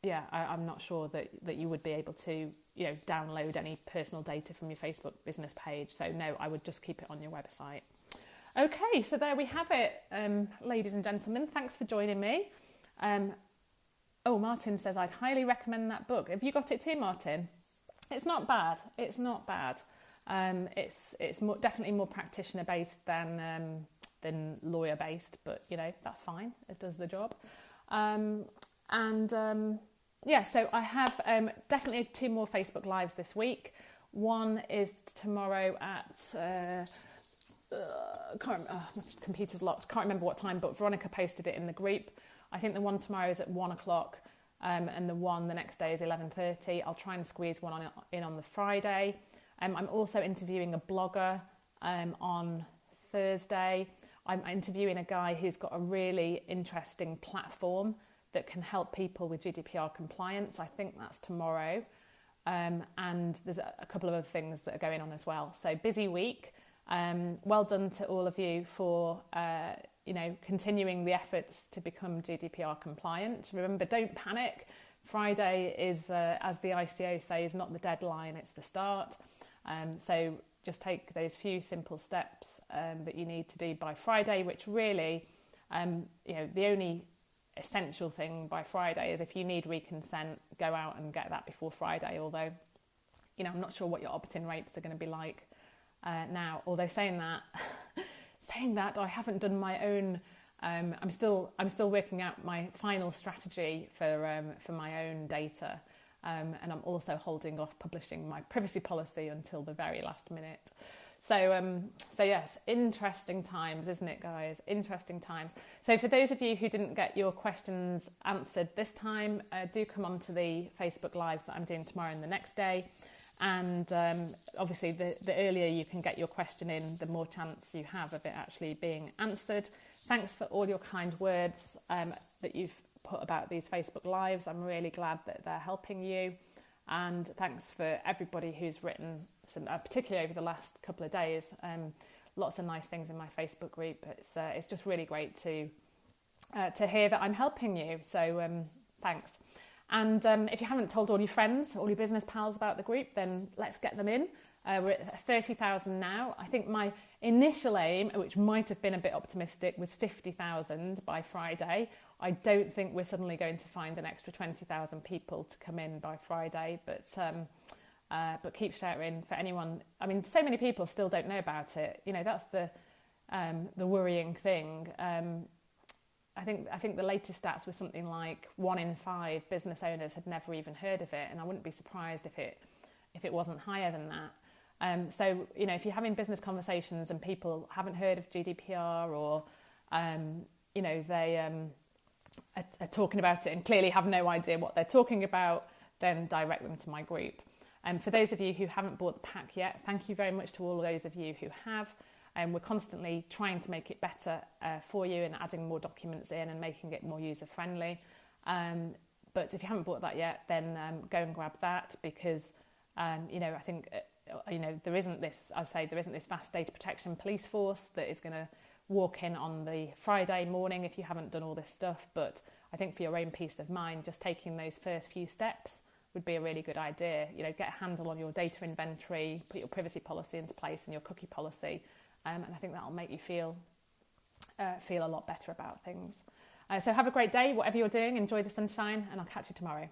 [SPEAKER 1] yeah, I'm not sure that you would be able to, download any personal data from your Facebook business page. So no, I would just keep it on your website. Okay, so there we have it, ladies and gentlemen. Thanks for joining me. Martin says, I'd highly recommend that book. Have you got it too, Martin? It's not bad. It's definitely more practitioner based than lawyer based, but that's fine. It does the job. So I have definitely 2 more Facebook Lives this week. One is tomorrow at, my computer's locked, can't remember what time, but Veronica posted it in the group. I think the one tomorrow is at 1:00, and the one the next day is 11:30. I'll try and squeeze one in on the Friday. I'm also interviewing a blogger on Thursday. I'm interviewing a guy who's got a really interesting platform that can help people with GDPR compliance. I think that's tomorrow. And there's a couple of other things that are going on as well. So busy week. Well done to all of you for, continuing the efforts to become GDPR compliant. Remember, don't panic. Friday is, as the ICO says, not the deadline, it's the start. So just take those few simple steps that you need to do by Friday, which really, the only essential thing by Friday is if you need reconsent, go out and get that before Friday. Although, I'm not sure what your opt-in rates are going to be like now. Although saying that, I haven't done my own. I'm still working out my final strategy for my own data, and I'm also holding off publishing my privacy policy until the very last minute. So yes, interesting times, isn't it, guys? Interesting times. So for those of you who didn't get your questions answered this time, do come on to the Facebook Lives that I'm doing tomorrow and the next day. And obviously, the earlier you can get your question in, the more chance you have of it actually being answered. Thanks for all your kind words that you've put about these Facebook Lives. I'm really glad that they're helping you. And thanks for everybody who's written, particularly over the last couple of days, lots of nice things in my Facebook group. It's just really great to hear that I'm helping you. So thanks. And if you haven't told all your friends, all your business pals about the group, then let's get them in. We're at 30,000 now. I think my initial aim, which might have been a bit optimistic, was 50,000 by Friday. I don't think we're suddenly going to find an extra 20,000 people to come in by Friday, but keep sharing for anyone. I mean, so many people still don't know about it. You know, that's the worrying thing. I think the latest stats was something like 1 in 5 business owners had never even heard of it, and I wouldn't be surprised if it wasn't higher than that. So, you know, if you're having business conversations and people haven't heard of GDPR, or you know, they are talking about it and clearly have no idea what they're talking about, then direct them to my group. And for those of you who haven't bought the pack yet, thank you very much to all those of you who have. And we're constantly trying to make it better for you and adding more documents in and making it more user-friendly. But if you haven't bought that yet, then go and grab that, because, you know, I think, you know, there isn't this vast data protection police force that is going to walk in on the Friday morning if you haven't done all this stuff. But I think for your own peace of mind, just taking those first few steps would be a really good idea. You know, get a handle on your data inventory, put your privacy policy into place and your cookie policy. And I think that'll make you feel a lot better about things. So have a great day, whatever you're doing. Enjoy the sunshine, and I'll catch you tomorrow.